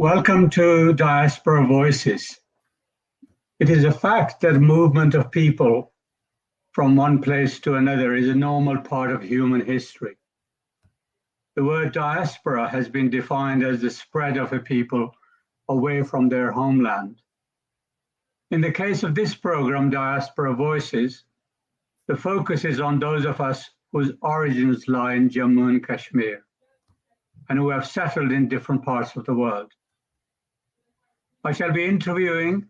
Welcome to Diaspora Voices. It is a fact that movement of people from one place to another is a normal part of human history. The word diaspora has been defined as the spread of a people away from their homeland. In the case of this program, Diaspora Voices, the focus is on those of us whose origins lie in Jammu and Kashmir and who have settled in different parts of the world. I shall be interviewing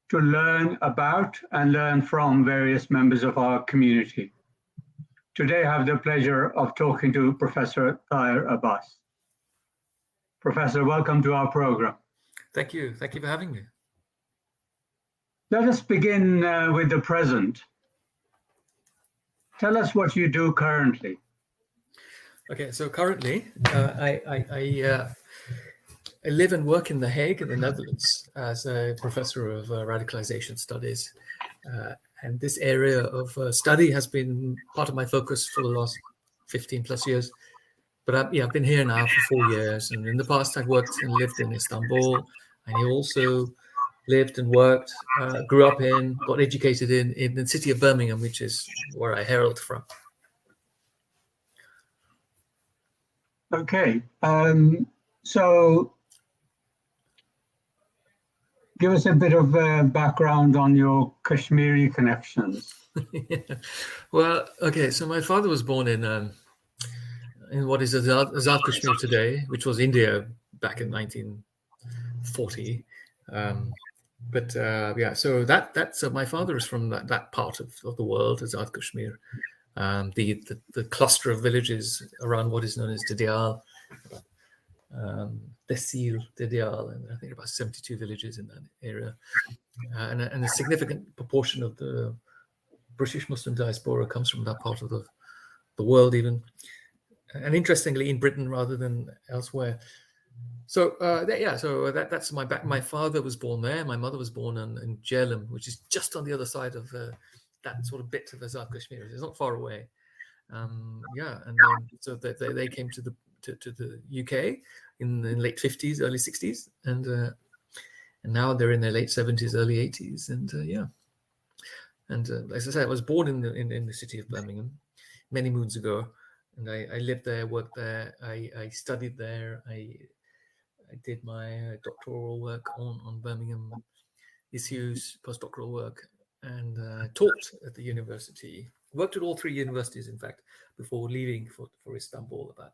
to learn about and learn from various members of our community. Today, I have the pleasure of talking to Professor Tahir Abbas. Professor, welcome to our program. Thank you. Thank you for having me. Let us begin with the present. Tell us what you do currently. Okay, so currently, I live and work in The Hague in the Netherlands as a professor of radicalization studies. And this area of study has been part of my focus for the last 15 plus years. But I've been here now for 4 years. And in the past, I've worked and lived in Istanbul. And I also lived and worked, grew up in, got educated in the city of Birmingham, which is where I herald from. Okay, so give us a bit of background on your Kashmiri connections. Well, okay, so my father was born in what is Azad Kashmir today, which was India back in 1940. So my father is from that part of the world, Azad Kashmir, the cluster of villages around what is known as Didial, Tehsil, Didial, and I think about 72 villages in that area. And a significant proportion of the British Muslim diaspora comes from that part of the world even. And interestingly, in Britain rather than elsewhere. So that's my back. My father was born there. My mother was born in Jhelum, which is just on the other side of that sort of bit of Azad Kashmir. It's not far away. So they came to the UK in the late 50s, early 60s, and now they're in their late 70s, early 80s, and as I say, I was born in the city of Birmingham many moons ago, and I lived there, worked there, I studied there, I did my doctoral work on Birmingham issues, postdoctoral work, and taught at the university. Worked at all three universities, in fact, before leaving for Istanbul about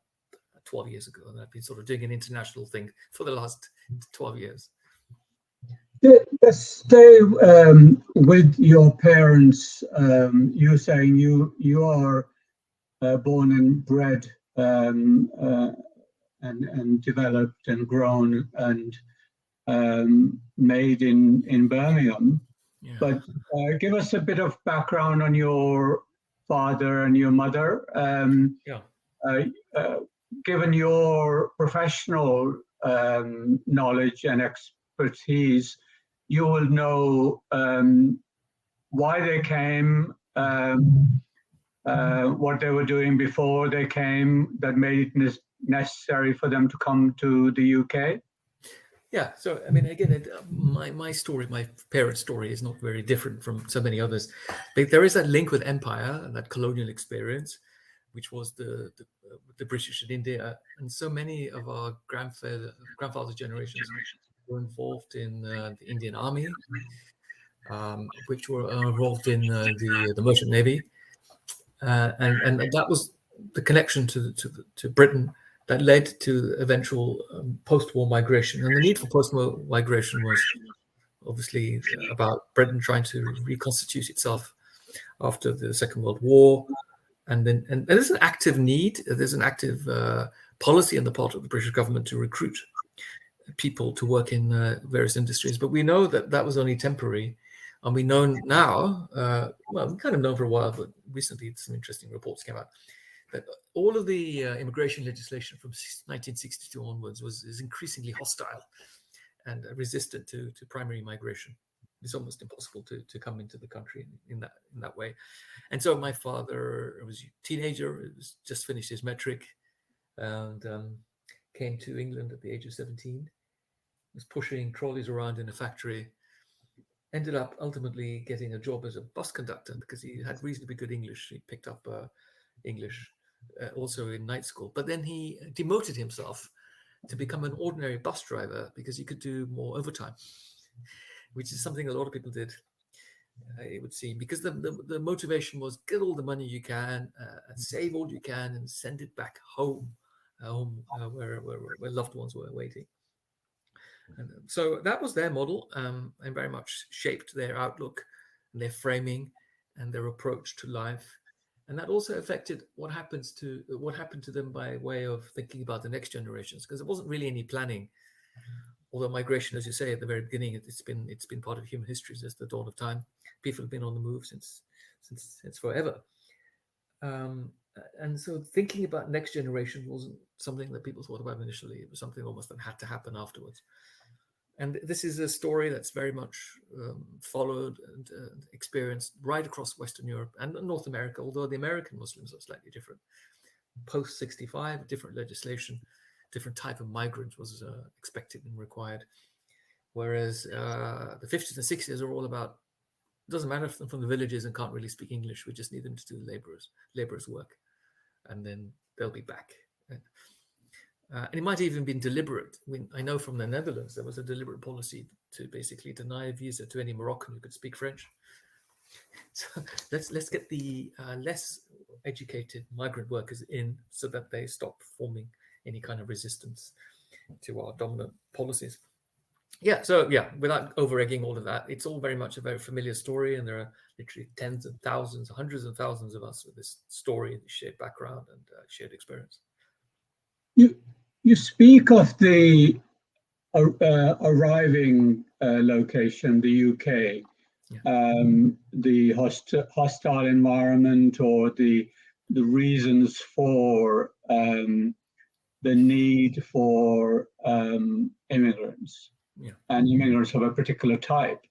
12 years ago. And I've been sort of doing an international thing for the last 12 years. Let's stay with your parents. You're saying you are born and bred and developed and grown and made in Birmingham. Yeah. But give us a bit of background on your father and your mother. Given your professional knowledge and expertise, you will know why they came, what they were doing before they came that made it necessary for them to come to the UK. Yeah, so I mean, again, my story, my parents' story is not very different from so many others. But there is that link with empire and that colonial experience, which was the British in India, and so many of our grandfather generations were involved in the Indian Army, which were involved in the Merchant Navy, and that was the connection to Britain that led to eventual post-war migration. And the need for post-war migration was obviously about Britain trying to reconstitute itself after the Second World War. And there's an active need, there's an active policy on the part of the British government to recruit people to work in various industries. But we know that was only temporary. And we know now, we've kind of known for a while, but recently some interesting reports came out, that all of the immigration legislation from 1962 onwards is increasingly hostile and resistant to primary migration. It's almost impossible to come into the country in that way. And so my father was a teenager, just finished his metric, and came to England at the age of 17. was pushing trolleys around in a factory, ended up ultimately getting a job as a bus conductor because he had reasonably good English. He picked up English also in night school. But then he demoted himself to become an ordinary bus driver because he could do more overtime, which is something a lot of people did, it would seem, because the motivation was get all the money you can, save all you can, and send it back home, where loved ones were waiting. And so that was their model, and very much shaped their outlook, and their framing, and their approach to life. And that also affected what happened to them by way of thinking about the next generations, because there wasn't really any planning. Although migration, as you say at the very beginning, it's been part of human history since the dawn of time. People have been on the move since forever. And so thinking about next generation wasn't something that people thought about initially. It was something almost that had to happen afterwards. And this is a story that's very much followed and experienced right across Western Europe and North America, although the American Muslims are slightly different. Post 65, different legislation, different type of migrant was expected and required. Whereas the 50s and 60s are all about, it doesn't matter if they're from the villages and can't really speak English, we just need them to do laborers work, and then they'll be back. And it might even been deliberate. I know from the Netherlands, there was a deliberate policy to basically deny a visa to any Moroccan who could speak French. So let's get the less educated migrant workers in so that they stop forming any kind of resistance to our dominant policies. Without over-egging all of that, it's all very much a very familiar story, and there are literally tens of thousands, hundreds of thousands of us with this story, shared background, and shared experience. You speak of the arriving location, the UK, the hostile environment, or the reasons for the need for immigrants, and immigrants of a particular type.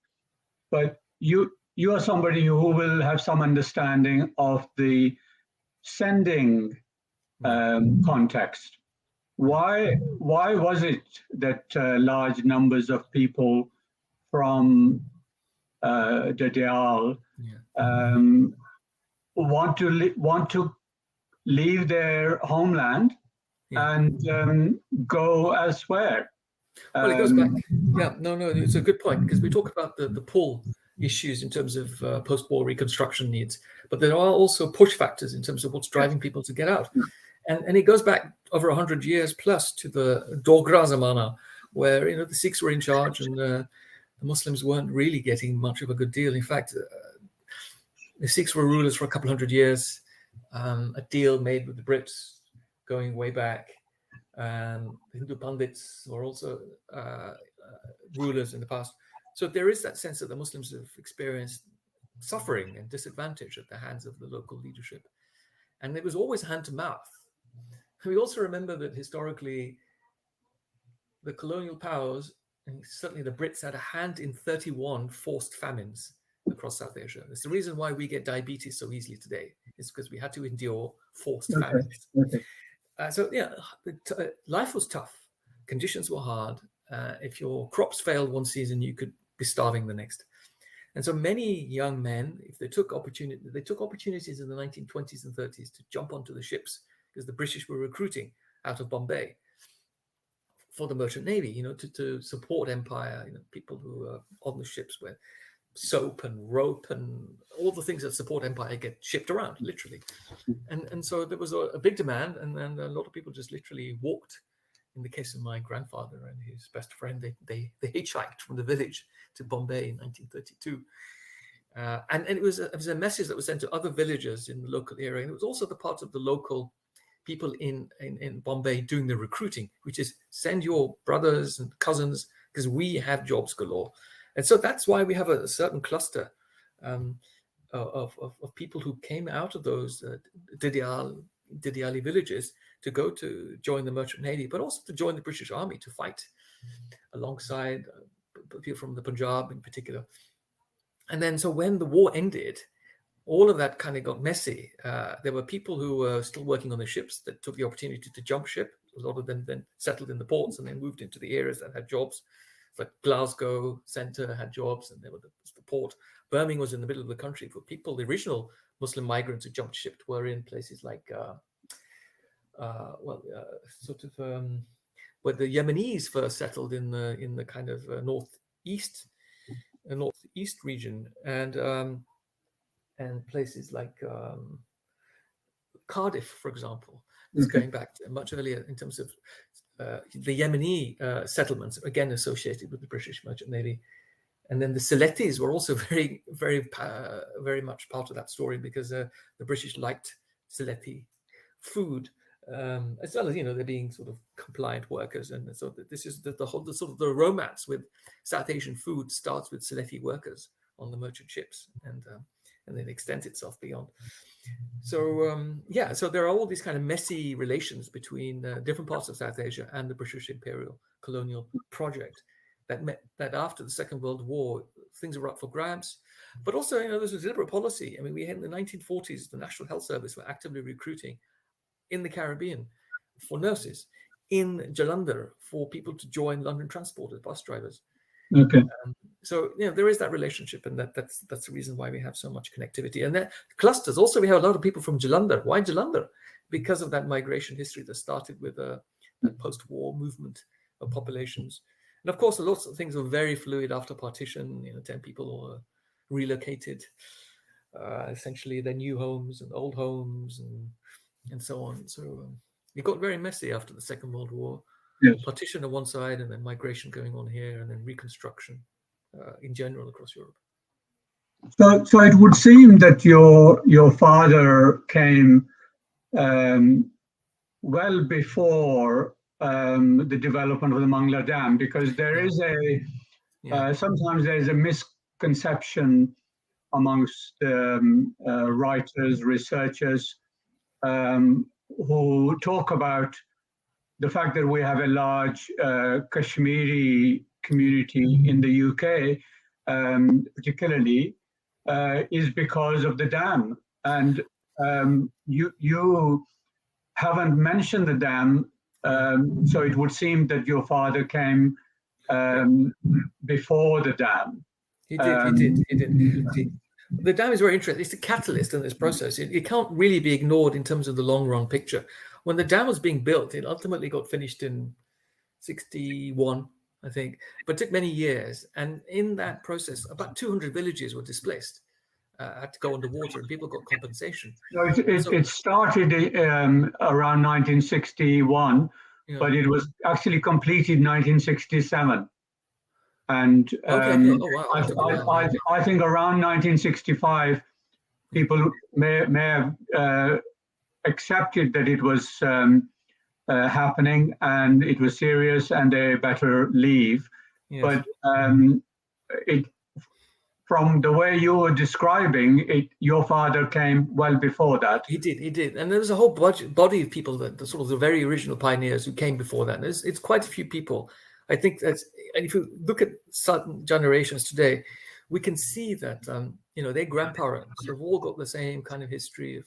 But you are somebody who will have some understanding of the sending context. Why was it that large numbers of people from Dadial want to leave their homeland and go elsewhere? Well, it goes back. It's a good point, because we talk about the pull issues in terms of post-war reconstruction needs, but there are also push factors in terms of what's driving people to get out. And it goes back over 100 years plus to the Dogra Zamana, where the Sikhs were in charge and the Muslims weren't really getting much of a good deal. In fact, the Sikhs were rulers for a couple hundred years. A deal made with the Brits going way back. The Hindu Pandits were also rulers in the past. So there is that sense that the Muslims have experienced suffering and disadvantage at the hands of the local leadership. And it was always hand to mouth. We also remember that historically, the colonial powers, and certainly the Brits, had a hand in 31 forced famines across South Asia. It's the reason why we get diabetes so easily today. It's because we had to endure forced famines. Life was tough. Conditions were hard. If your crops failed one season, you could be starving the next. And so many young men, if they took opportunities in the 1920s and 30s to jump onto the ships, because the British were recruiting out of Bombay for the merchant navy, to support empire. People who were on the ships with soap and rope and all the things that support empire get shipped around, literally. And so there was a big demand, and then a lot of people just literally walked. In the case of my grandfather and his best friend, they hitchhiked from the village to Bombay in 1932. And it was a message that was sent to other villagers in the local area. And it was also the part of the local people in Bombay doing the recruiting, which is send your brothers and cousins, because we have jobs galore. And so that's why we have a certain cluster of people who came out of those Didiali villages to go to join the merchant navy, but also to join the British army to fight alongside people from the Punjab in particular. And then so when the war ended, all of that kind of got messy. There were people who were still working on the ships that took the opportunity to jump ship. A lot of them then settled in the ports and then moved into the areas that had jobs. But Glasgow centre had jobs, and there was the port. Birmingham was in the middle of the country for people. The original Muslim migrants who jumped ship were in places like, where the Yemenis first settled in the kind of northeast region, and places like Cardiff, for example, is going back to much earlier in terms of the Yemeni settlements, again associated with the British Merchant Navy. And then the Siletis were also very, very, very much part of that story, because the British liked Sileti food, as well as, you know, they're being sort of compliant workers. And so this is the whole sort of the romance with South Asian food starts with Sileti workers on the merchant ships, and then extends itself beyond. So so there are all these kind of messy relations between different parts of South Asia and the British imperial colonial project that meant that after the Second World War, things were up for grabs. But also, you know, this was deliberate policy. I mean, we had in the 1940s, the National Health Service were actively recruiting in the Caribbean for nurses, in Jalandhar for people to join London Transport as bus drivers. Okay. So, you know, there is that relationship, and that's the reason why we have so much connectivity. And that clusters. Also, we have a lot of people from Jalandhar. Why Jalandhar? Because of that migration history that started with a post-war movement of populations. And of course, lots of things were very fluid after partition. You know, 10 people relocated, essentially their new homes and old homes and so on. So it got very messy after the Second World War. Yes. Partition on one side, and then migration going on here, and then reconstruction in general across Europe. So it would seem that your father came well before the development of the Mangla Dam, because there is sometimes there is a misconception amongst writers, researchers who talk about the fact that we have a large Kashmiri community in the UK, particularly, is because of the dam. And you haven't mentioned the dam, so it would seem that your father came before the dam. He did. The dam is very interesting. It's the catalyst in this process. It can't really be ignored in terms of the long run picture. When the dam was being built, it ultimately got finished in 61, I think, but it took many years. And in that process, about 200 villages were displaced, had to go underwater, and people got compensation. No, it started around 1961, but it was actually completed 1967. And I think around 1965, people may have accepted that it was happening and it was serious and they better leave. Yes. But from the way you were describing it, your father came well before that. He did. And there was a whole body of people, that the sort of the very original pioneers who came before that. It's quite a few people. I think that's, and if you look at certain generations today, we can see that, their grandparents have all got the same kind of history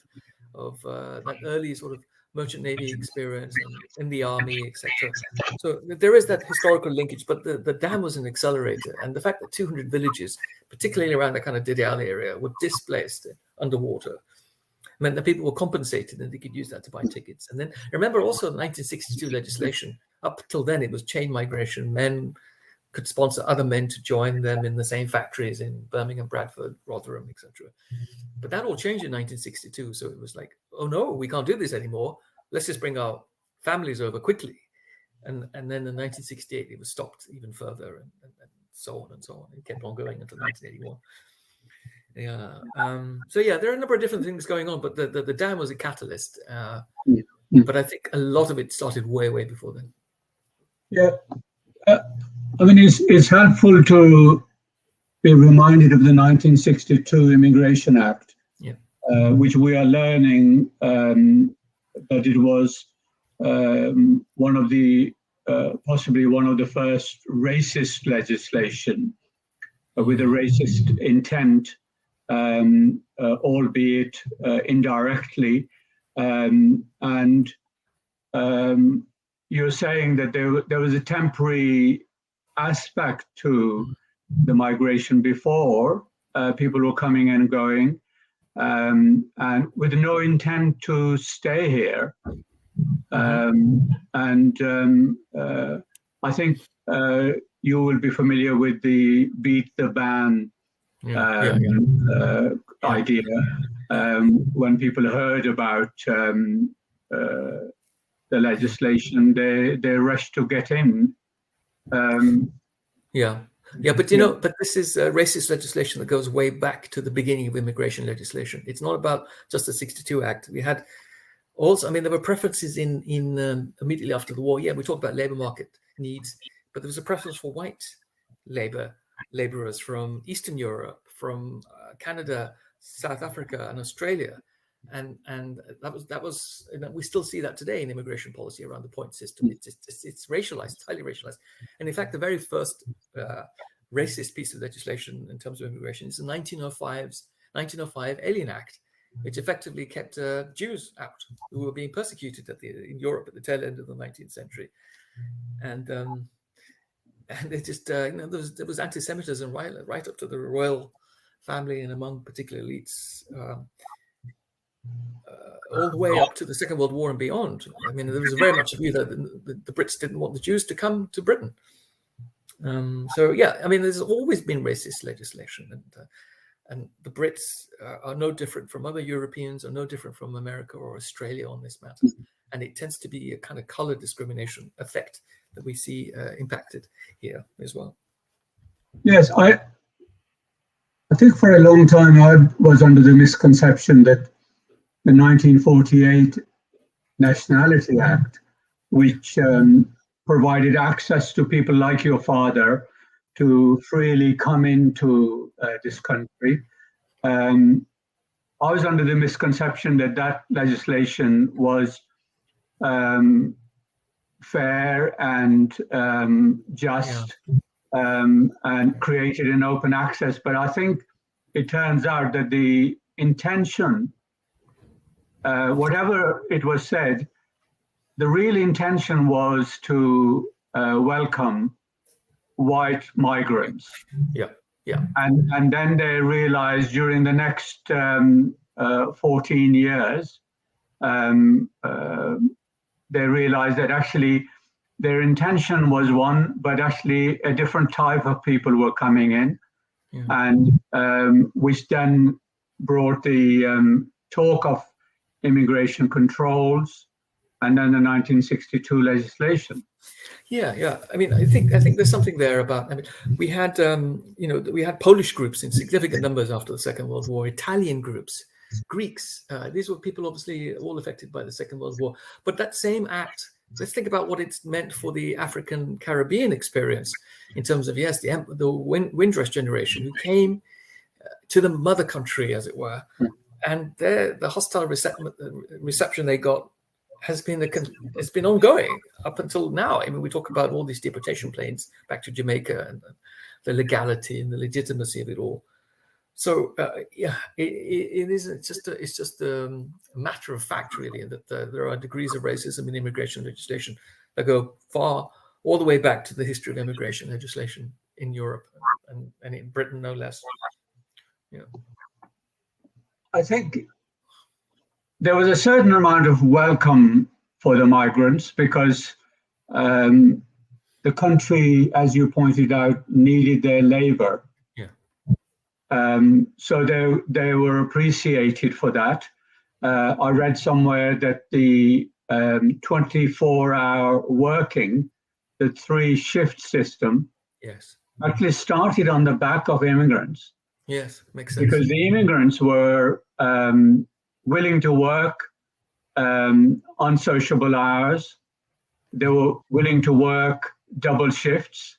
of that early sort of merchant navy experience and in the army, etc. So there is that historical linkage, but the dam was an accelerator. And the fact that 200 villages, particularly around the kind of Didiyal area, were displaced underwater meant that people were compensated and they could use that to buy tickets. And then remember also the 1962 legislation. Up till then, it was chain migration. Men could sponsor other men to join them in the same factories in Birmingham, Bradford, Rotherham, etc. But that all changed in 1962. So it was like, oh no, we can't do this anymore. Let's just bring our families over quickly. And then in 1968, it was stopped even further, and so on and so on. It kept on going until 1981. Yeah. There are a number of different things going on, but the dam was a catalyst. But I think a lot of it started way, way before then. Yeah. It's helpful to be reminded of the 1962 Immigration Act, which we are learning that it was one of the possibly one of the first racist legislation with a racist intent, albeit indirectly. And you're saying that there was a temporary aspect to the migration before. People were coming and going, and with no intent to stay here. I think you will be familiar with the beat the ban idea. When people heard about the legislation, they rushed to get in. But you know, but this is racist legislation that goes way back to the beginning of immigration legislation. It's not about just the '62 Act. We had also, I mean, there were preferences in immediately after the war. Yeah, we talked about labor market needs, but there was a preference for white laborers from Eastern Europe, from Canada, South Africa, and Australia, and that was you know, we still see that today in immigration policy around the point system. It's racialized, it's highly racialized, and in fact, the very first racist piece of legislation in terms of immigration is the 1905 Alien Act, which effectively kept Jews out who were being persecuted in Europe at the tail end of the 19th century, and it just you know there was anti-Semitism right up to the royal family and among particular elites. All the way up to the Second World War and beyond. I mean, there was very much a view that the Brits didn't want the Jews to come to Britain. So yeah, I mean, there's always been racist legislation, and the Brits are no different from other Europeans, or no different from America or Australia on this matter. And it tends to be a kind of color discrimination effect that we see impacted here as well. Yes, I think for a long time I was under the misconception that the 1948 Nationality Act, which provided access to people like your father to freely come into this country. I was under the misconception that that legislation was fair and just and created an open access. But I think it turns out that the intention, whatever it was said, the real intention was to welcome white migrants. And then they realized during the next 14 years, they realized that actually their intention was one, but actually a different type of people were coming in, and which then brought the talk of immigration controls, and then the 1962 legislation. I mean, I think there's something there about. I mean, we had we had Polish groups in significant numbers after the Second World War, Italian groups, Greeks. These were people obviously all affected by the Second World War. But that same act, let's think about what it's meant for the African Caribbean experience in terms of the Windrush generation who came to the mother country, as it were, and the hostile reception they got has been ongoing up until now. I mean, we talk about all these deportation planes back to Jamaica and the legality and the legitimacy of it all. So it isn't just it's just a matter of fact, really, that there are degrees of racism in immigration legislation that go far, all the way back to the history of immigration legislation in Europe and in Britain, no less. I think there was a certain amount of welcome for the migrants because the country, as you pointed out, needed their labor. So they were appreciated for that. I read somewhere that the 24-hour working, the 3-shift system, actually started on the back of immigrants. Yes, makes sense. Because the immigrants were willing to work unsociable hours. They were willing to work double shifts.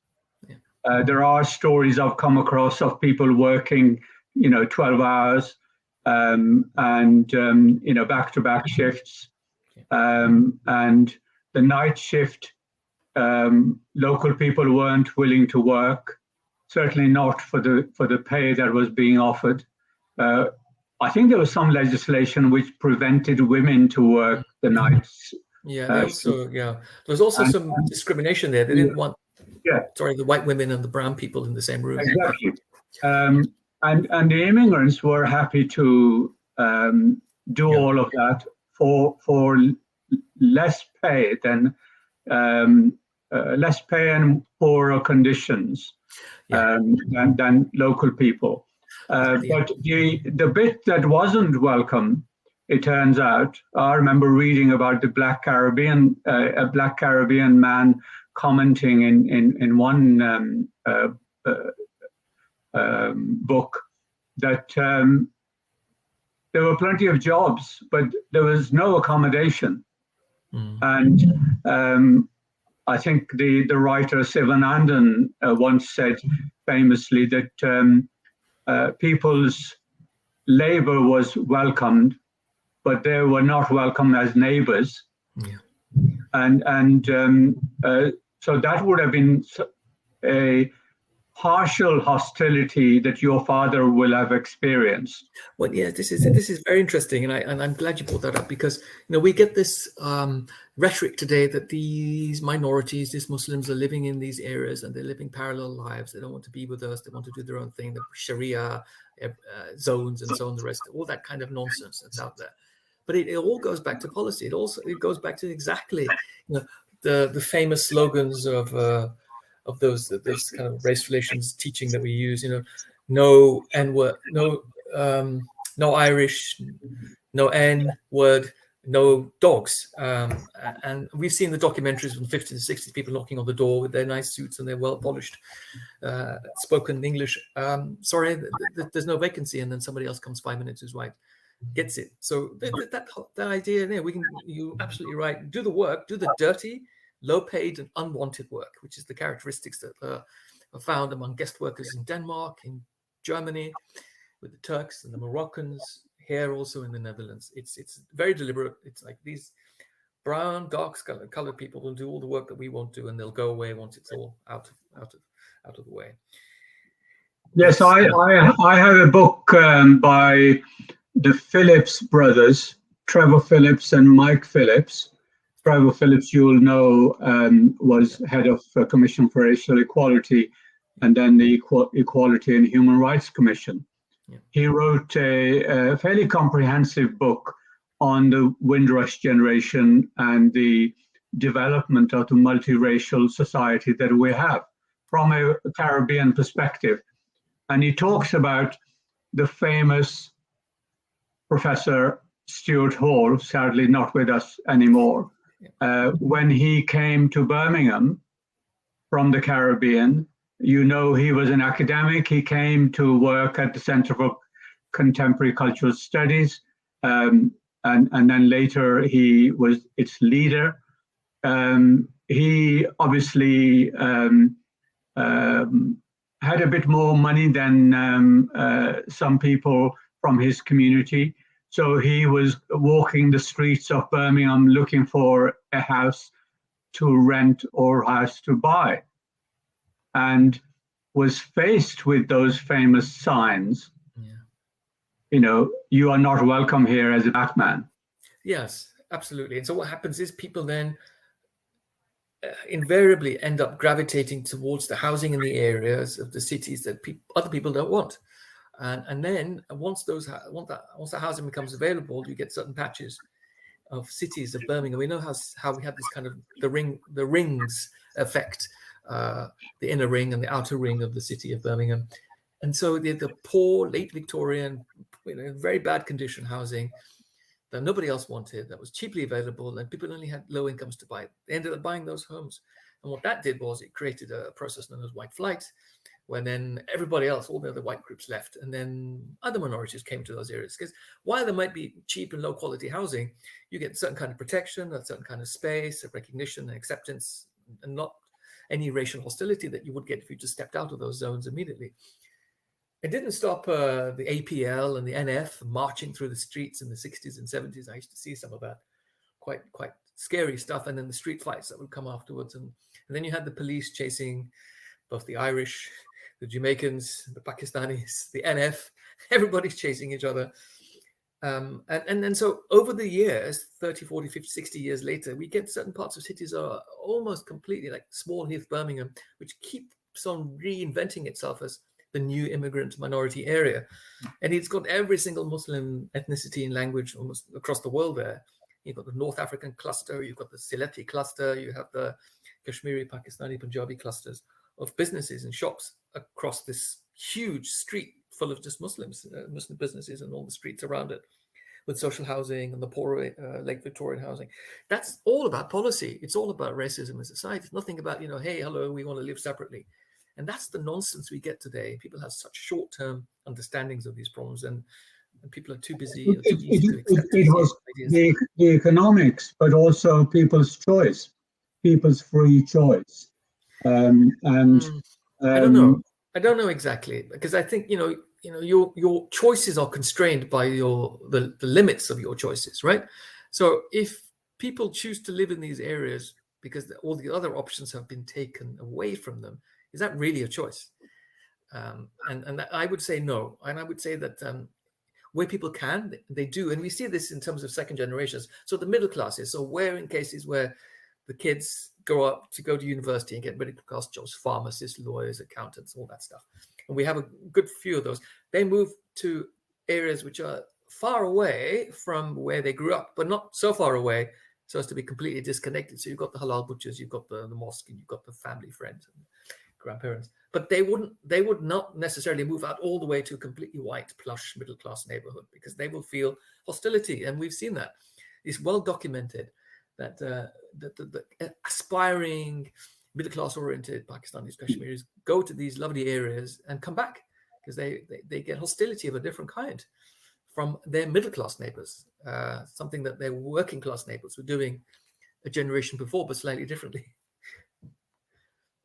There are stories I've come across of people working, 12 hours and, back-to-back shifts. And the night shift, local people weren't willing to work, certainly not for the pay that was being offered. I think there was some legislation which prevented women to work the nights. There was also some discrimination there. They didn't want the white women and the brown people in the same room. Exactly. And the immigrants were happy to do all of that for less pay than less pay and poorer conditions than local people. But the bit that wasn't welcome, it turns out, I remember reading about the Black Caribbean, a Black Caribbean man commenting in one book that there were plenty of jobs, but there was no accommodation. And I think the writer Sivanandan once said famously that people's labor was welcomed, but they were not welcome as neighbors. And so that would have been a partial hostility that your father will have experienced. Well, yeah, this is very interesting, and I'm glad you brought that up, because we get this rhetoric today that these minorities, these Muslims, are living in these areas and they're living parallel lives. They don't want to be with us. They want to do their own thing. The Sharia zones and so on, the rest, all that kind of nonsense that's out there. But it all goes back to policy. It goes back to exactly the famous slogans of those kind of race relations teaching that we use. No N-word, no Irish, no N-word, no dogs. And we've seen the documentaries from the 50s and 60s, people knocking on the door with their nice suits and their well-polished spoken English. Sorry, there's no vacancy. And then somebody else comes 5 minutes who's white, gets it. So that idea there, you're absolutely right. Do the work, do the dirty, low-paid and unwanted work, which is the characteristics that are found among guest workers in Denmark, in Germany, with the Turks and the Moroccans, here also in the Netherlands. It's very deliberate. It's like these brown, dark-colored people will do all the work that we won't do, and they'll go away once it's all out of the way. Yes, I have a book by the Phillips brothers, Trevor Phillips and Mike Phillips. Trevor Phillips, you will know, was head of Commission for Racial Equality, and then the Equality and Human Rights Commission. Yeah. He wrote a fairly comprehensive book on the Windrush generation and the development of the multiracial society that we have from a Caribbean perspective. And he talks about the famous Professor Stuart Hall, sadly not with us anymore, when he came to Birmingham from the Caribbean. He was an academic. He came to work at the Center for Contemporary Cultural Studies, and then later he was its leader. He obviously had a bit more money than some people from his community. So he was walking the streets of Birmingham looking for a house to rent or a house to buy, and was faced with those famous signs. You are not welcome here as a black man. Yes, absolutely. And so what happens is people then invariably end up gravitating towards the housing in the areas of the cities that other people don't want. And then once the housing becomes available, you get certain patches of cities of Birmingham. We know how we have this kind of the rings effect, the inner ring and the outer ring of the city of Birmingham. And so the poor, late Victorian, very bad condition housing that nobody else wanted, that was cheaply available, and people only had low incomes to buy it. They ended up buying those homes. And what that did was it created a process known as white flight, when then everybody else, all the other white groups left, and then other minorities came to those areas. Because while there might be cheap and low quality housing, you get a certain kind of protection, a certain kind of space, of recognition and acceptance, and not any racial hostility that you would get if you just stepped out of those zones immediately. It didn't stop the APL and the NF marching through the streets in the 60s and 70s. I used to see some of that quite scary stuff, and then the street fights that would come afterwards. And then you had the police chasing both the Irish, the Jamaicans, the Pakistanis, the NF. Everybody's chasing each other. And then so over the years, 30, 40, 50, 60 years later, we get certain parts of cities are almost completely like Small Heath, Birmingham, which keeps on reinventing itself as the new immigrant minority area. And it's got every single Muslim ethnicity and language almost across the world there. You've got the North African cluster, you've got the Sylheti cluster, you have the Kashmiri, Pakistani, Punjabi clusters of businesses and shops across this huge street full of just Muslims, Muslim businesses and all the streets around it, with social housing and the poor Lake Victorian housing. That's all about policy. It's all about racism in society. It's nothing about, hey, hello, we want to live separately. And that's the nonsense we get today. People have such short-term understandings of these problems, and people are too busy, too easy to accept. It was the economics, but also people's choice, people's free choice. I don't know. I don't know exactly, because I think your choices are constrained by the limits of your choices, right? So if people choose to live in these areas because all the other options have been taken away from them, is that really a choice? And I would say no. And I would say that where people can, they do. And we see this in terms of second generations. So the middle classes, so where in cases where the kids grow up to go to university and get middle class jobs, pharmacists, lawyers, accountants, all that stuff. And we have a good few of those. They move to areas which are far away from where they grew up, but not so far away so as to be completely disconnected. So you've got the halal butchers, you've got the mosque, and you've got the family friends and grandparents. But they would not necessarily move out all the way to a completely white, plush, middle-class neighborhood, because they will feel hostility. And we've seen that. It's well documented that the aspiring middle-class oriented Pakistanis, Kashmiris go to these lovely areas and come back because they get hostility of a different kind from their middle-class neighbors, something that their working-class neighbors were doing a generation before, but slightly differently.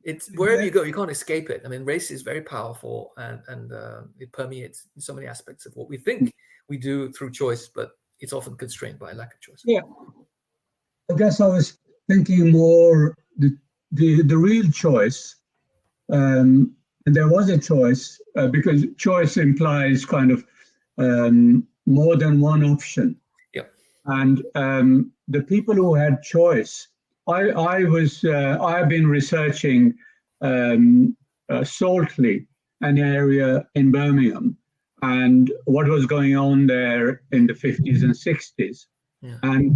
It's wherever you go, you can't escape it. I mean, race is very powerful, and it permeates in so many aspects of what we think we do through choice, but it's often constrained by a lack of choice. Yeah, I guess I was thinking more the real choice, and there was a choice because choice implies kind of more than one option. Yeah, and the people who had choice. I've been researching Saltley, an area in Birmingham, and what was going on there in the 50s and 60s. Yeah. And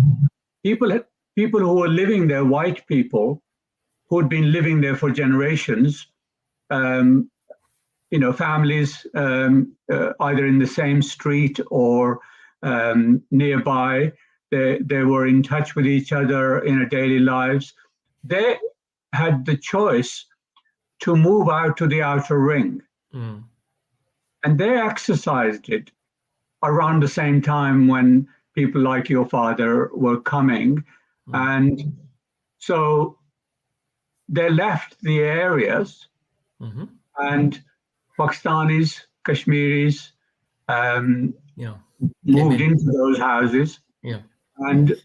people who were living there, white people who had been living there for generations, families either in the same street or nearby. They were in touch with each other in their daily lives. They had the choice to move out to the outer ring. Mm. And they exercised it around the same time when people like your father were coming. Mm. And so they left the areas, mm-hmm. and Pakistanis, Kashmiris moved into those houses. Yeah. And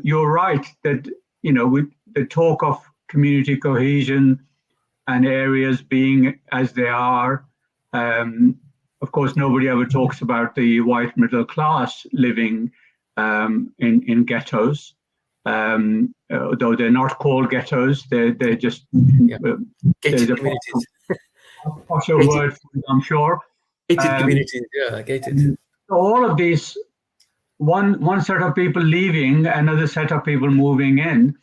you're right that, with the talk of community cohesion and areas being as they are, of course, nobody ever talks about the white middle class living in ghettos, though they're not called ghettos, they're just gated communities. What's your word for it, I'm sure. Gated communities, gated. All of these. One set of people leaving, another set of people moving in,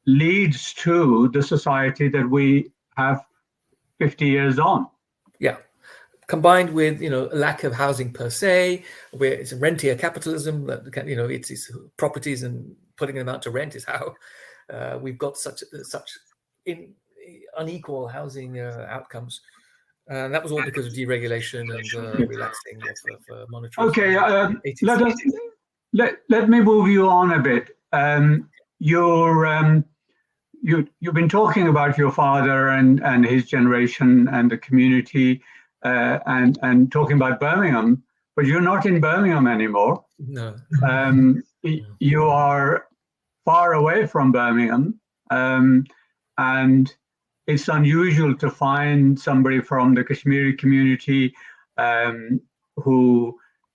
leads to the society that we have 50 years on. Yeah, combined with a lack of housing per se, where it's rentier capitalism. That it's properties and putting them out to rent is how we've got such unequal housing outcomes. And that was all because of deregulation and relaxing of monetary. Okay, let me move you on a bit. You've been talking about your father and his generation and the community, and talking about Birmingham, but you're not in Birmingham anymore. No. You are far away from Birmingham, and it's unusual to find somebody from the Kashmiri community who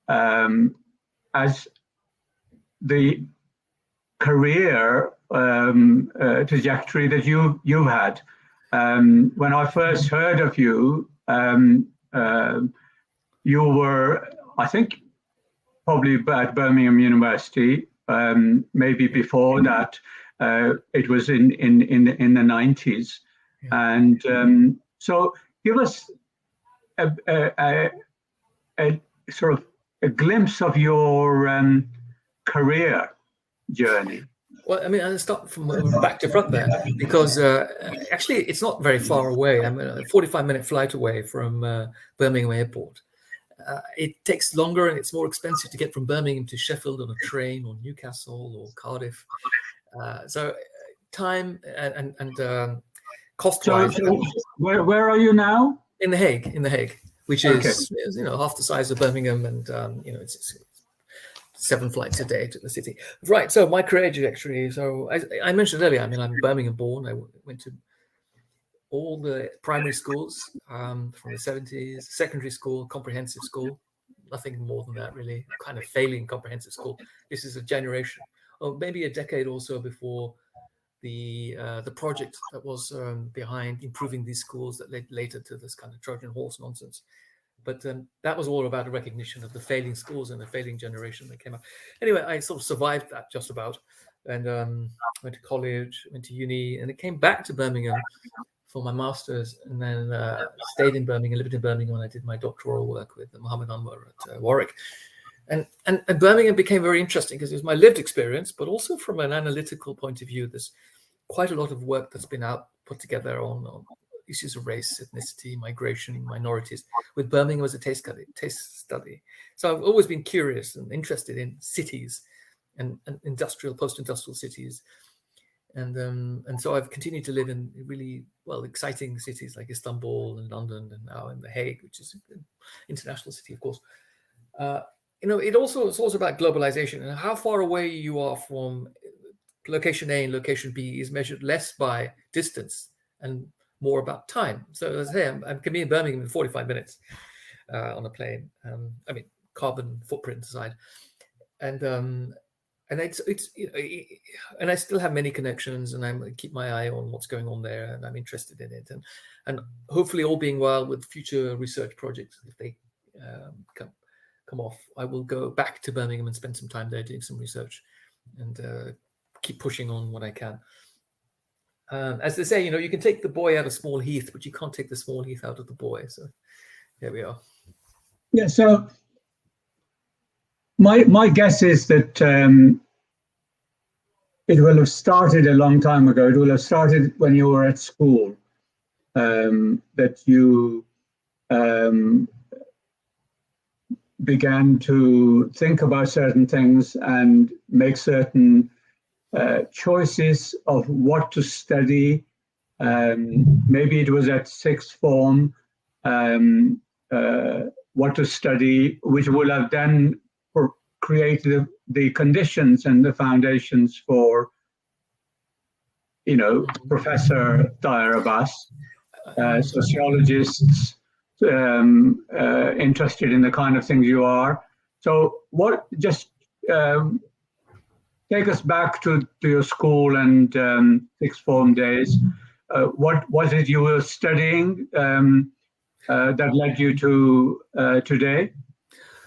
as the career trajectory that you've had. When I first heard of you, you were, I think, probably at Birmingham University. Maybe before that, it was in the 90s. Yeah. And so give us a sort of a glimpse of your career journey. Well, I mean, I'll start from back to front there, because actually it's not very far away. I'm a 45-minute flight away from Birmingham Airport. It takes longer and it's more expensive to get from Birmingham to Sheffield on a train, or Newcastle or Cardiff. So time and cost-wise. So where are you now? In The Hague, which is half the size of Birmingham, and it's 7 flights a day to the city. Right. So my career trajectory. So I mentioned earlier, I mean, I'm Birmingham born. I went to all the primary schools from the 70s, secondary school, comprehensive school, nothing more than that really, kind of failing comprehensive school. This is a generation, or maybe a decade or so before the project that was behind improving these schools that led later to this kind of Trojan horse nonsense. But that was all about a recognition of the failing schools and the failing generation that came up. Anyway, I sort of survived that just about, and went to college, went to uni, and it came back to Birmingham for my master's, and then stayed in Birmingham, lived in Birmingham when I did my doctoral work with Muhammad Anwar at Warwick. And Birmingham became very interesting because it was my lived experience, but also from an analytical point of view, there's quite a lot of work that's been put together on issues of race, ethnicity, migration, minorities, with Birmingham as a case study. So I've always been curious and interested in cities and post-industrial cities. And so I've continued to live in really, exciting cities like Istanbul and London, and now in The Hague, which is an international city, of course. It's also about globalization, and how far away you are from location A and location B is measured less by distance and more about time. So as I say, I can be in Birmingham in 45 minutes on a plane. I mean, carbon footprint aside, and it's and I still have many connections, and I keep my eye on what's going on there, and I'm interested in it, and hopefully, all being well with future research projects, if they come off, I will go back to Birmingham and spend some time there doing some research, and keep pushing on what I can. As they say, you can take the boy out of Small Heath, but you can't take the Small Heath out of the boy. So here we are. Yeah. So my guess is that it will have started a long time ago. It will have started when you were at school, that you began to think about certain things and make certain choices of what to study. Maybe it was at sixth form, what to study, which will have then created the conditions and the foundations for, Professor Tahir Abbas, sociologists interested in the kind of things you are. So take us back to your school and sixth form days. What was it you were studying that led you to today?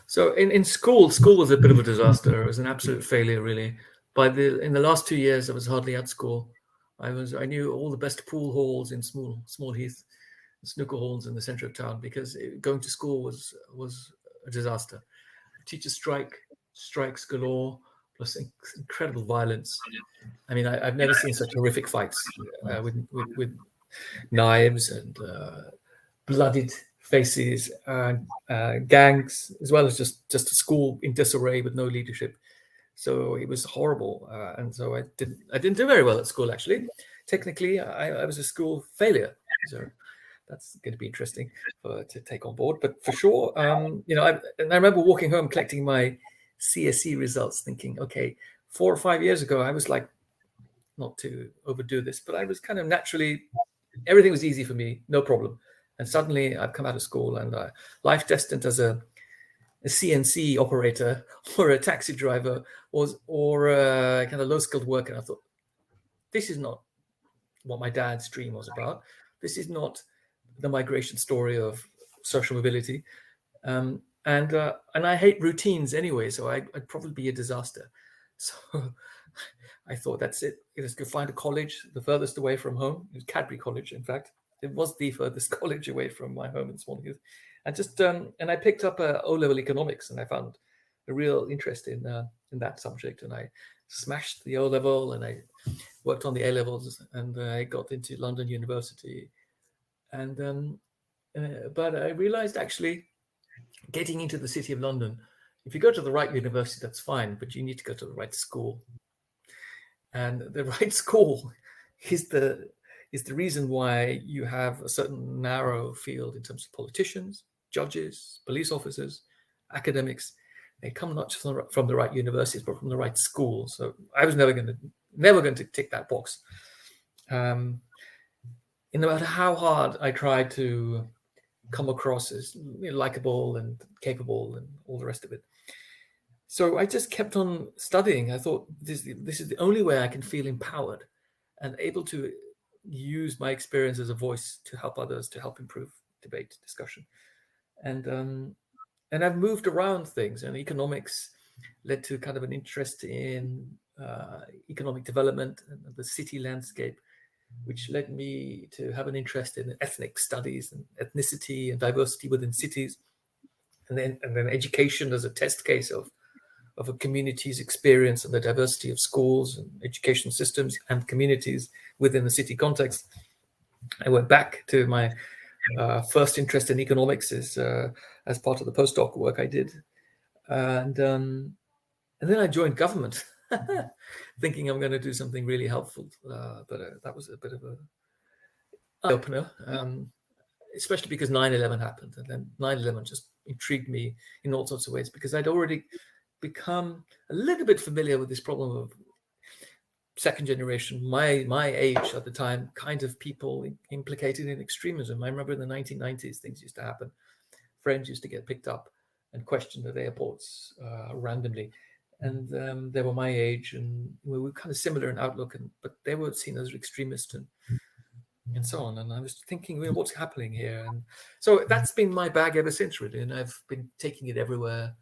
So in school was a bit of a disaster. It was an absolute failure, really. In the last 2 years, I was hardly at school. I knew all the best pool halls in Small Heath, snooker halls in the centre of town, because going to school was a disaster. Teachers strikes galore, plus incredible violence. I mean, I've never seen such horrific fights with knives and bloodied faces, gangs, as well as just a school in disarray with no leadership. So it was horrible, and so I didn't do very well at school. Actually, technically, I was a school failure. So that's going to be interesting to take on board. But for sure, I remember walking home collecting my CSE results, thinking, okay, 4 or 5 years ago, I was like, not to overdo this, but I was kind of naturally, everything was easy for me, no problem. And suddenly I've come out of school, and life destined as a a CNC operator or a taxi driver or a kind of low-skilled worker. And I thought, this is not what my dad's dream was about. This is not the migration story of social mobility. And I hate routines anyway, so I'd probably be a disaster. So I thought, that's it. Let's go find a college the furthest away from home. It was Cadbury College, in fact. It was the furthest college away from my home in Swanhill. And I picked up O-level economics, and I found a real interest in that subject. And I smashed the O-level, and I worked on the A-levels, and I got into London University. And but I realized, actually, getting into the City of London, if you go to the right university, that's fine, but you need to go to the right school. And the right school is the reason why you have a certain narrow field in terms of politicians, judges, police officers, academics. They come not just from the right universities, but from the right schools. So I was never going to tick that box. No matter how hard I tried to come across as likable and capable and all the rest of it. So I just kept on studying. I thought, this is the only way I can feel empowered and able to use my experience as a voice to help others, to help improve debate, discussion. And I've moved around things, and economics led to kind of an interest in economic development and the city landscape, which led me to have an interest in ethnic studies and ethnicity and diversity within cities, and then education as a test case of a community's experience and the diversity of schools and education systems and communities within the city context. I went back to my first interest in economics as part of the postdoc work I did, and then I joined government, thinking I'm going to do something really helpful. But that was a bit of an eye-opener, especially because 9/11 happened. And then 9/11 just intrigued me in all sorts of ways, because I'd already become a little bit familiar with this problem of second generation, my age at the time, kind of people implicated in extremism. I remember in the 1990s, things used to happen. Friends used to get picked up and questioned at airports randomly. And they were my age, and we were kind of similar in outlook, but they were seen as extremist and so on. And I was thinking, what's happening here? And so that's been my bag ever since, really. And I've been taking it everywhere,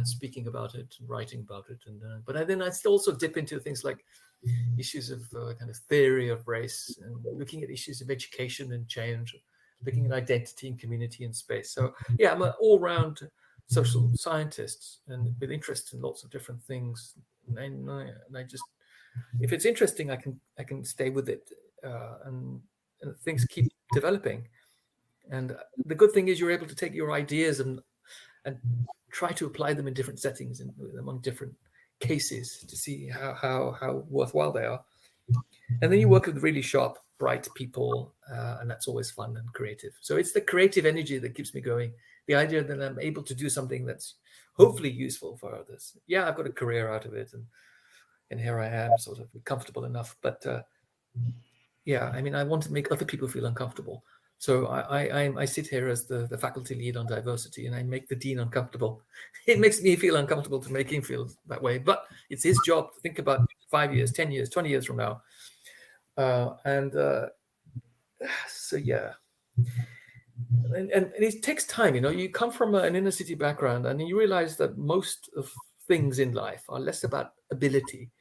speaking about it, and writing about it. But then I still also dip into things like issues of kind of theory of race, and looking at issues of education and change, looking at identity and community and space. So yeah, I'm an all-round social scientist and with interest in lots of different things. And I just, if it's interesting, I can stay with it, and things keep developing. And the good thing is you're able to take your ideas and try to apply them in different settings and among different cases to see how worthwhile they are. And then you work with really sharp, bright people, and that's always fun and creative. So it's the creative energy that keeps me going. The idea that I'm able to do something that's hopefully useful for others. Yeah, I've got a career out of it, and here I am, sort of comfortable enough. But yeah, I mean, I want to make other people feel uncomfortable. So I sit here as the faculty lead on diversity, and I make the dean uncomfortable. It makes me feel uncomfortable to make him feel that way, but it's his job to think about 5 years, 10 years, 20 years from now. So yeah. And it takes time, you come from an inner city background, and you realize that most of things in life are less about ability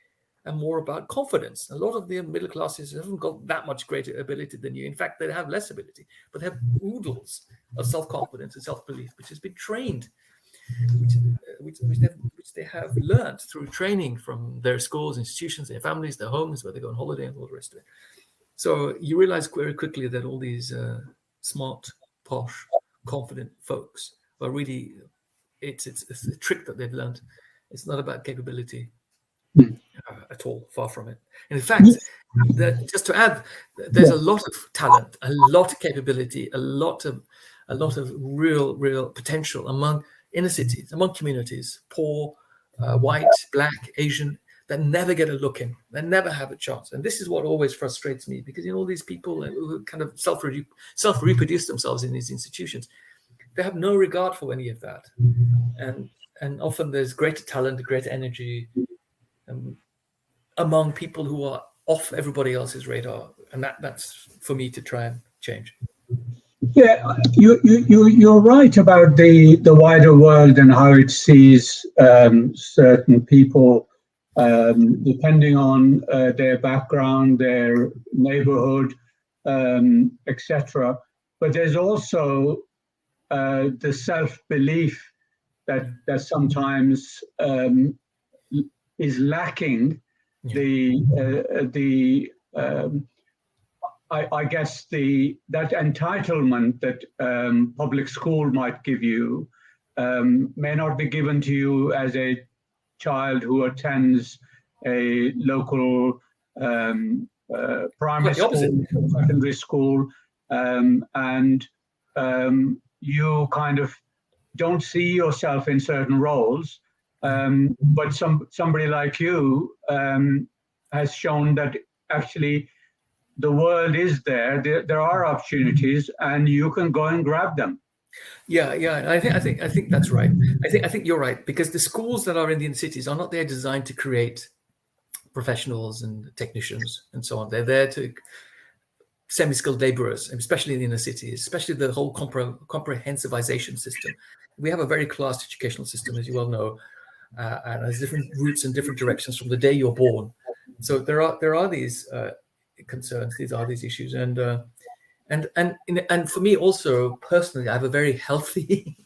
and more about confidence. A lot of the middle classes haven't got that much greater ability than you. In fact, they have less ability, but they have oodles of self-confidence and self-belief, which has been trained, which they have learned through training from their schools, institutions, their families, their homes, where they go on holiday and all the rest of it. So you realize very quickly that all these smart, posh, confident folks are really, it's a trick that they've learned. It's not about capability at all, far from it. And in fact, just to add, there's a lot of talent, a lot of capability, a lot of real potential among inner cities, among communities, poor, white, black, Asian, that never get a look in, that never have a chance. And this is what always frustrates me, because all these people who kind of self-reproduce themselves in these institutions, they have no regard for any of that, and often there's greater talent, greater energy among people who are off everybody else's radar, and that's for me to try and change. Yeah, you're right about the wider world and how it sees certain people depending on their background, their neighborhood, etc. But there's also the self-belief that sometimes is lacking. I guess that entitlement that public school might give you may not be given to you as a child who attends a local primary school, secondary school, and you kind of don't see yourself in certain roles. But somebody like you has shown that actually the world is there. There are opportunities, and you can go and grab them. Yeah. I think that's right. I think you're right, because the schools that are in the inner cities are not there designed to create professionals and technicians and so on. They're there to semi-skilled laborers, especially in the inner cities, especially the whole comprehensivization system. We have a very class educational system, as you well know, and there's different routes and different directions from the day you're born. So there are these concerns, these issues, and for me also personally, I have a very healthy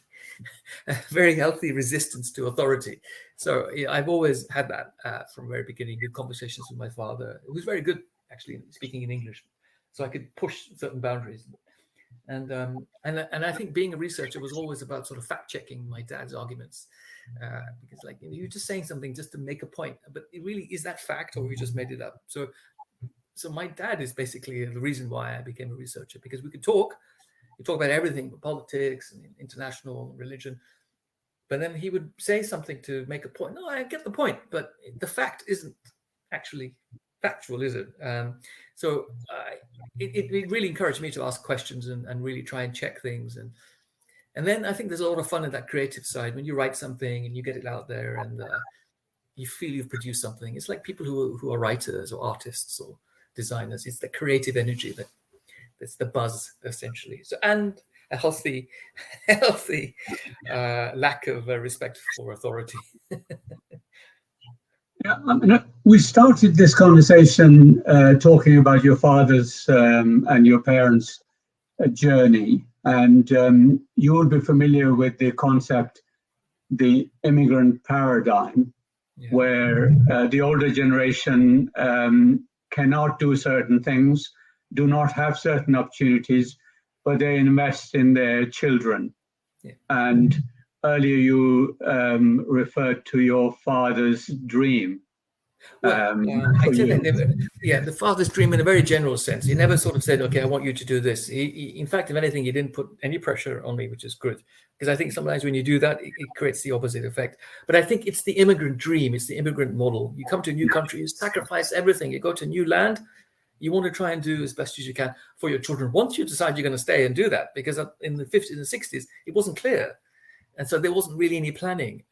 resistance to authority. So I've always had that from the very beginning. Good conversations with my father. It was very good, actually, speaking in English, so I could push certain boundaries. And I think being a researcher was always about sort of fact checking my dad's arguments, because like you're just saying something just to make a point, but it really is that fact, or we just made it up. So my dad is basically the reason why I became a researcher, because we could talk about everything, politics and international religion, but then he would say something to make a point. No, I get the point, but the fact isn't actually factual, is it? So it really encouraged me to ask questions and really try and check things. And then I think there's a lot of fun in that creative side when you write something and you get it out there and you feel you've produced something. It's like people who are writers or artists or designers. It's the creative energy that's the buzz, essentially. So, and a healthy lack of respect for authority. Yeah, I mean, we started this conversation talking about your father's and your parents' journey, and you will be familiar with the concept, the immigrant paradigm, where the older generation cannot do certain things, do not have certain opportunities, but they invest in their children. Yeah. And earlier you referred to your father's dream. I said that the father's dream in a very general sense. He never sort of said, okay, I want you to do this. He in fact, if anything, he didn't put any pressure on me, which is good. Because I think sometimes when you do that, it creates the opposite effect. But I think it's the immigrant dream. It's the immigrant model. You come to a new country, you sacrifice everything. You go to a new land. You want to try and do as best as you can for your children. Once you decide you're going to stay and do that, because in the 50s and 60s, it wasn't clear. And so there wasn't really any planning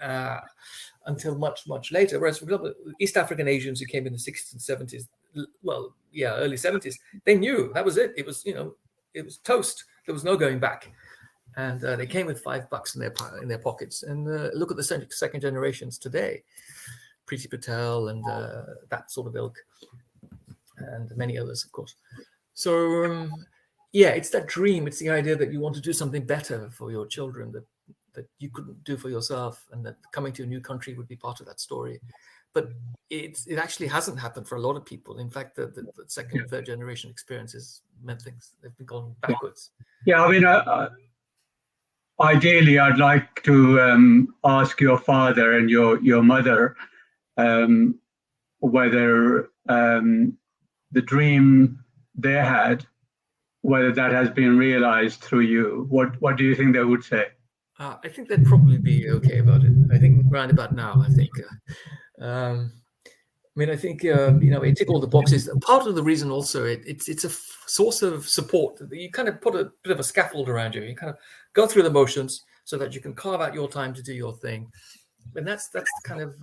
until much, much later. Whereas, for example, East African Asians who came in the 60s and 70s, early 70s, they knew that was it. It was, it was toast. There was no going back. And they came with $5 in their pockets. And look at the second generations today, Priti Patel and that sort of ilk, and many others, of course. So, it's that dream. It's the idea that you want to do something better for your children that you couldn't do for yourself, and that coming to a new country would be part of that story. But it actually hasn't happened for a lot of people. In fact, the second and third generation experiences meant things. They've been gone backwards. Yeah, I mean, ideally, I'd like to ask your father and your mother whether the dream they had, whether that has been realized through you. What do you think they would say? I think they'd probably be okay about it. I think round about now, I think. I think, it tick all the boxes. Part of the reason also, it's a source of support. You kind of put a bit of a scaffold around you. You kind of go through the motions so that you can carve out your time to do your thing. And that's kind of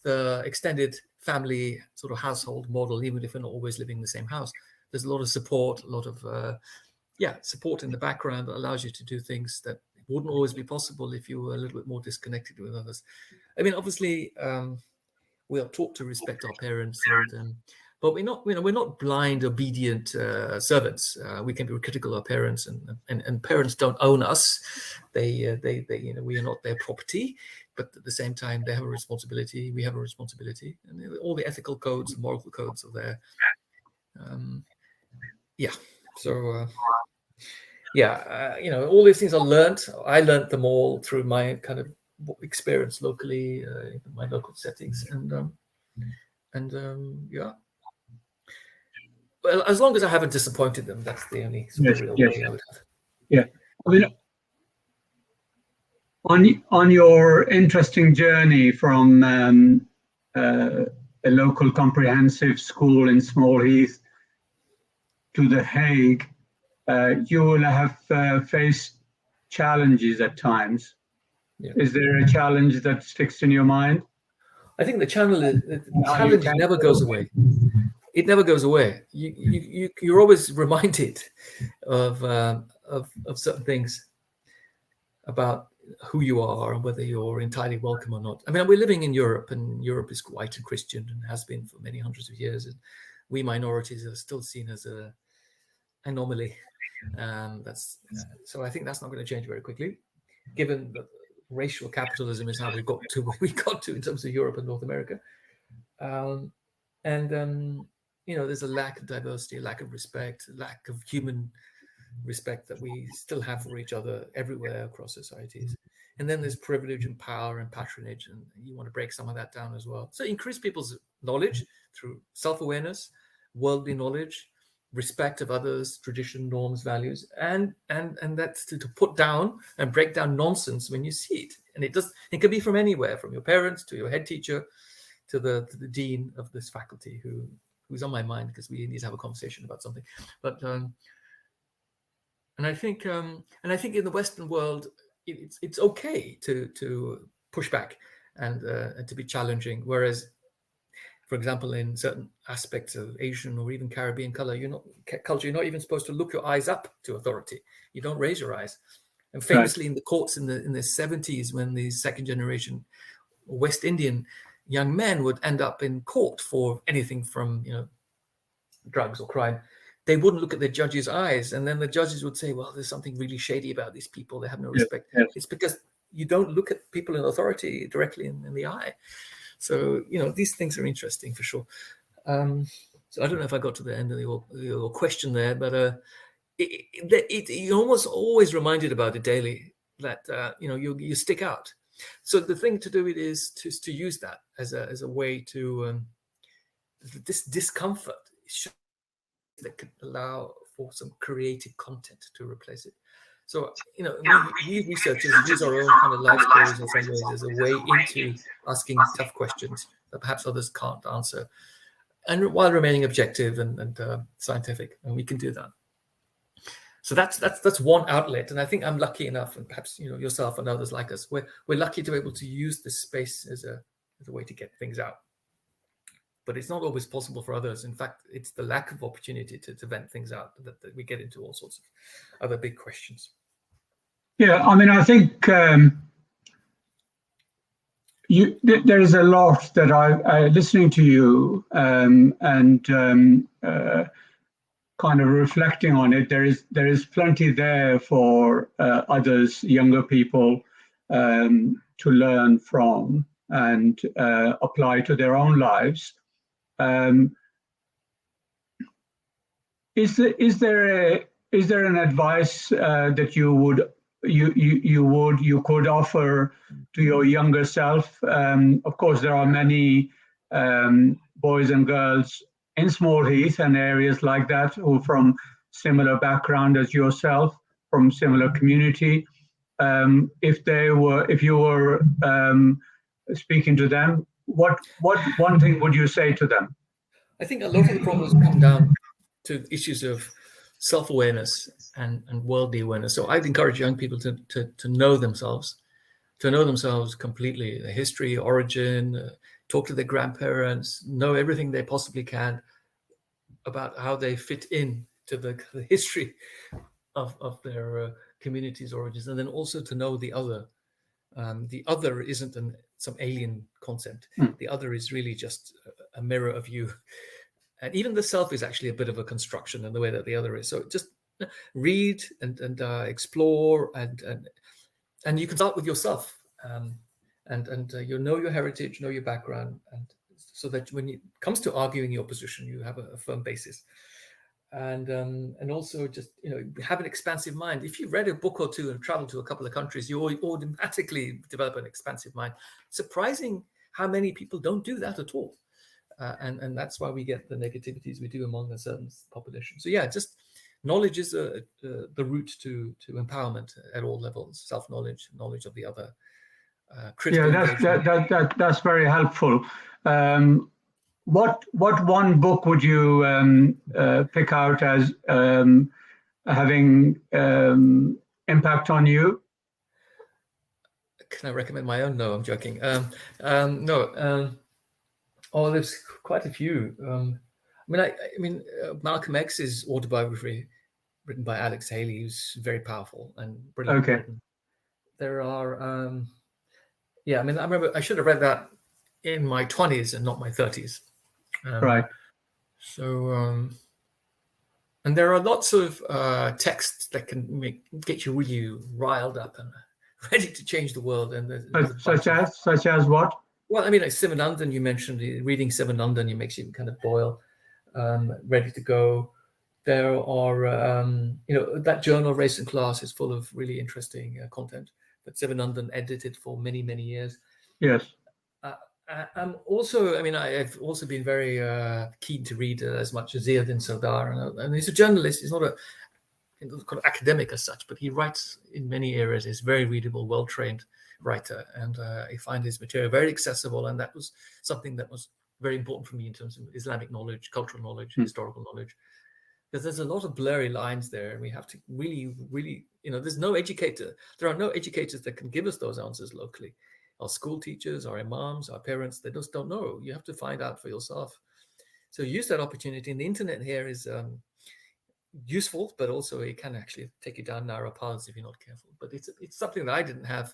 the extended family sort of household model, even if we're not always living in the same house. There's a lot of support, a lot of support in the background that allows you to do things that wouldn't always be possible if you were a little bit more disconnected with others. I mean, obviously, we are taught to respect our parents, but we're not blind, obedient servants. We can be critical of our parents, and parents don't own us. We are not their property. But at the same time, they have a responsibility. We have a responsibility, and all the ethical codes, and moral codes are there. All these things are learned. I learned them all through my kind of experience locally, in my local settings, Well, as long as I haven't disappointed them, that's the only real way I would have. Yeah, I mean, on your interesting journey from a local comprehensive school in Small Heath to The Hague, you will have faced challenges at times. Yeah. Is there a challenge that sticks in your mind? I think the challenge never goes away. It never goes away. You're always reminded of certain things about who you are and whether you're entirely welcome or not. I mean, we're living in Europe, and Europe is white and Christian and has been for many hundreds of years. And we minorities are still seen as an anomaly. So I think that's not going to change very quickly, given that racial capitalism is how we got to where we got to in terms of Europe and North America. There's a lack of diversity, a lack of respect, a lack of human respect that we still have for each other everywhere across societies. And then there's privilege and power and patronage, and you want to break some of that down as well. So increase people's knowledge through self-awareness, worldly knowledge, respect of others, tradition, norms, values, and that's to put down and break down nonsense when you see it. And it can be from anywhere, from your parents to your head teacher to the dean of this faculty who's on my mind, because we need to have a conversation about something. But and I think in the Western world, it's okay to push back and to be challenging. Whereas, for example, in certain aspects of Asian or even Caribbean culture, you're not even supposed to look your eyes up to authority. You don't raise your eyes. And famously, in the courts in the 70s, when the second generation West Indian young men would end up in court for anything from drugs or crime, they wouldn't look at the judge's eyes, and then the judges would say, well, there's something really shady about these people. They have no respect. Yes. It's because you don't look at people in authority directly in the eye. So, these things are interesting for sure. So I don't know if I got to the end of your question there, but you're almost always reminded about it daily that, you stick out. So the thing to do is to use that as a way to, this discomfort that could allow for some creative content to replace it. So, we researchers use our own kind of life stories in some ways as a way into asking tough questions that perhaps others can't answer, and while remaining objective and scientific, and we can do that. So that's one outlet, and I think I'm lucky enough, and perhaps yourself and others like us, we're lucky to be able to use this space as a way to get things out. But it's not always possible for others. In fact, it's the lack of opportunity to vent things out that we get into all sorts of other big questions. Yeah, I mean, I think there is a lot that I listening to you and kind of reflecting on it. There is plenty there for others, younger people, to learn from and apply to their own lives. Is there an advice that you could offer to your younger self? Of course, there are many boys and girls in Small Heath and areas like that who are from similar background as yourself, from similar community. If you were speaking to them, what one thing would you say to them? I think a lot of the problems come down to issues of self-awareness and worldly awareness. So I'd encourage young people to know themselves, completely, the history, origin, talk to their grandparents, know everything they possibly can about how they fit in to the history of their community's origins, and then also to know the other. The other isn't some alien concept. The other is really just a mirror of you. And even the self is actually a bit of a construction in the way that the other is. So just read and explore, and you can start with yourself, and you know your heritage, know your background, and so that when it comes to arguing your position, you have a firm basis. And also just have an expansive mind. If you've read a book or two and traveled to a couple of countries, you automatically develop an expansive mind. Surprising how many people don't do that at all. And that's why we get the negativities we do among a certain population. So yeah, just knowledge is the route to empowerment at all levels. Self-knowledge, knowledge of the other. Critical engagement. That's very helpful. What one book would you pick out as having impact on you? Can I recommend my own? No, I'm joking. No. Oh, there's quite a few. I mean, Malcolm X's autobiography, written by Alex Haley, who's very powerful and brilliant. Okay. Written. There are, I remember I should have read that in my 20s and not my 30s. Right. So, and there are lots of texts that can get you really riled up and ready to change the world. And such as what? Well, I mean, like Sivanandan, you mentioned reading Sivanandan, makes you kind of boil, ready to go. There are, that journal, Race and Class, is full of really interesting content that Sivanandan edited for many, many years. Yes. I'm also, I've also been very keen to read as much as Ziauddin Sardar, and he's a journalist. He's not a kind of academic as such, but he writes in many areas. He's very readable, well-trained writer, and I find his material very accessible, and that was something that was very important for me in terms of Islamic knowledge, cultural knowledge, historical knowledge, because there's a lot of blurry lines there, and we have to really, really, there's no educator. There are no educators that can give us those answers locally. Our school teachers, our imams, our parents, they just don't know. You have to find out for yourself. So use that opportunity. And the internet here is useful, but also it can actually take you down narrow paths if you're not careful. But it's something that I didn't have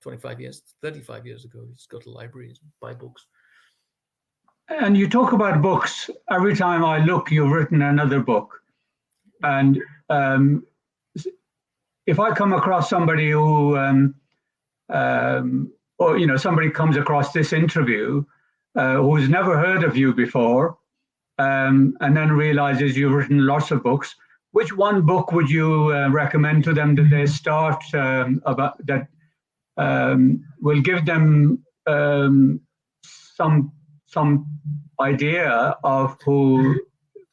35 years, 35 years ago. You just go to libraries, buy books. And you talk about books. Every time I look, you've written another book. And if I come across somebody who, or somebody comes across this interview who's never heard of you before, and then realizes you've written lots of books, which one book would you recommend to them that they start about that will give them some idea of who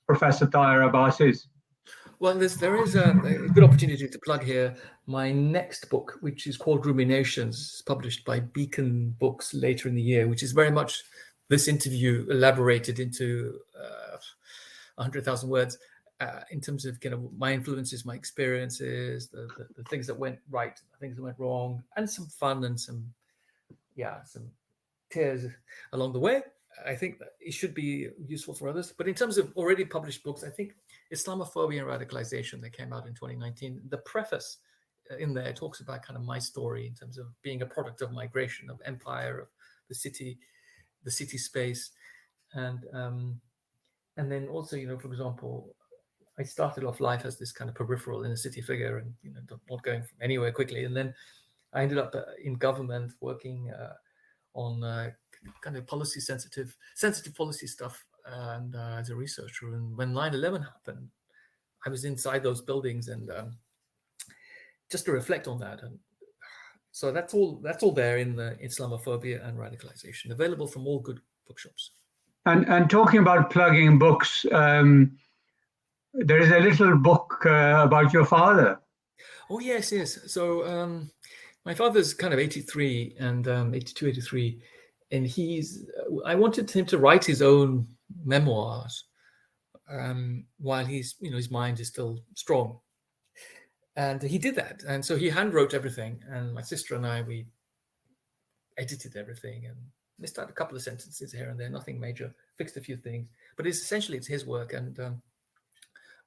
Professor Tahir Abbas is? Well, there is a good opportunity to plug here my next book, which is called Ruminations, published by Beacon Books later in the year, which is very much this interview elaborated into 100,000 words in terms of my influences, my experiences, the things that went right, the things that went wrong, and some fun and some tears along the way. I think that it should be useful for others. But in terms of already published books, I think Islamophobia and Radicalization, that came out in 2019, the preface in there talks about kind of my story in terms of being a product of migration, of empire, of the city space. And then also, for example, I started off life as this kind of peripheral inner city figure and, not going anywhere quickly. And then I ended up in government working on kind of sensitive policy stuff, and as a researcher. And when 9/11 happened, I was inside those buildings, and just to reflect on that. And so that's all there in the Islamophobia and Radicalization, available from all good bookshops. And talking about plugging books, there is a little book about your father. Oh yes. So my father's kind of 83 and 82, 83. And I wanted him to write his own memoirs. while he's, his mind is still strong. And he did that. And so he hand wrote everything. And my sister and I, we edited everything and missed out a couple of sentences here and there, nothing major, fixed a few things. But essentially it's his work. And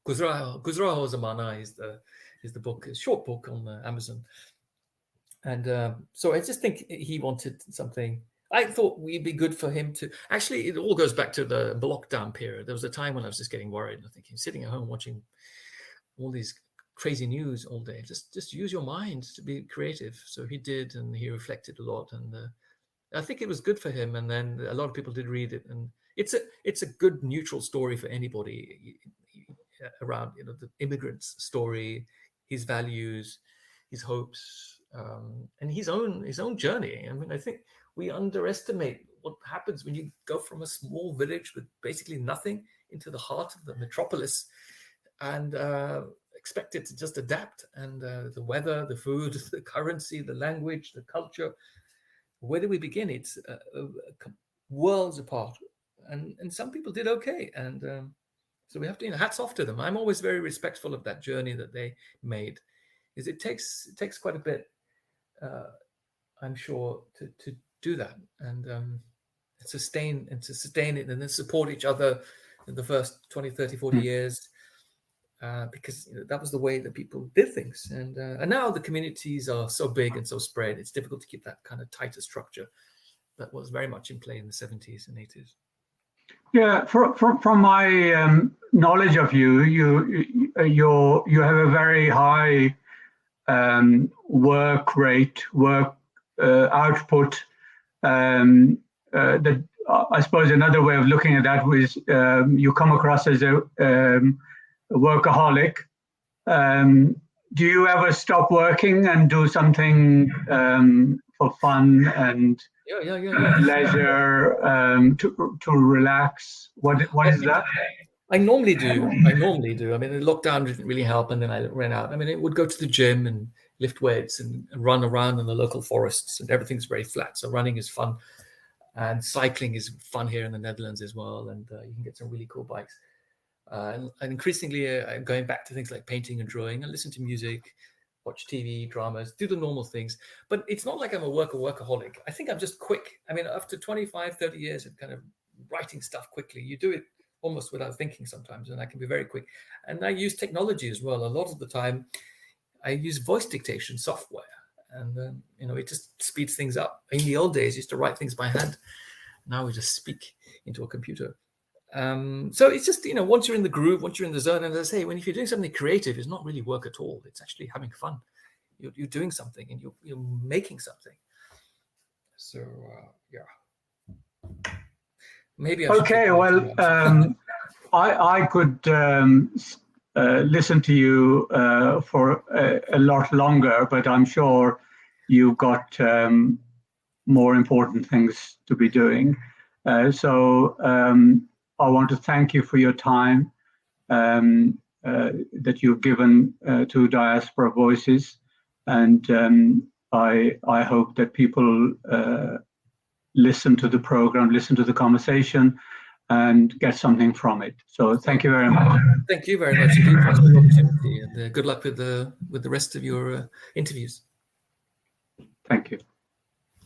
Guzraho Zamana is the book, a short book on Amazon. And so I just think he wanted something. I thought we'd be good for him to. Actually, it all goes back to the lockdown period. There was a time when I was just getting worried and thinking, sitting at home watching all these crazy news all day. Just use your mind to be creative. So he did, and he reflected a lot. And I think it was good for him. And then a lot of people did read it, and it's a good neutral story for anybody around, the immigrant's story, his values, his hopes, and his own journey. I mean, I think we underestimate what happens when you go from a small village with basically nothing into the heart of the metropolis, and expect it to just adapt. And the weather, the food, the currency, the language, the culture. Where do we begin? It's worlds apart. And some people did okay. And so we have to, hats off to them. I'm always very respectful of that journey that they made, because it takes quite a bit, I'm sure, to do that and sustain it, and then support each other in the first 20, 30, 40 years, because that was the way that people did things. And now the communities are so big and so spread, it's difficult to keep that kind of tighter structure that was very much in play in the 70s and 80s. Yeah, from my knowledge of you, you have a very high work rate, output. That I suppose another way of looking at that was you come across as a workaholic. Do you ever stop working and do something for fun and leisure, to relax? What is that? I normally do. I mean, the lockdown didn't really help, and then I ran out. I mean, I would go to the gym and lift weights and run around in the local forests, and everything's very flat. So running is fun, and cycling is fun here in the Netherlands as well. And you can get some really cool bikes. And increasingly, I'm going back to things like painting and drawing. I listen to music, watch TV, dramas, do the normal things. But it's not like I'm a workaholic. I think I'm just quick. I mean, after 25, 30 years of kind of writing stuff quickly, you do it almost without thinking sometimes, and I can be very quick. And I use technology as well. A lot of the time, I use voice dictation software, and it just speeds things up. In the old days, I used to write things by hand. Now we just speak into a computer. So it's just, once you're in the groove, once you're in the zone, and as I say, if you're doing something creative, it's not really work at all. It's actually having fun. You're doing something, and you're making something. So yeah. Maybe I okay. Well, I could listen to you for a lot longer, but I'm sure you've got more important things to be doing. So I want to thank you for your time that you've given to Diaspora Voices, and I hope that people listen to the program, listen to the conversation, and get something from it. So thank you very much. Thank you very much indeed for the opportunity, and good luck with the rest of your interviews. Thank you.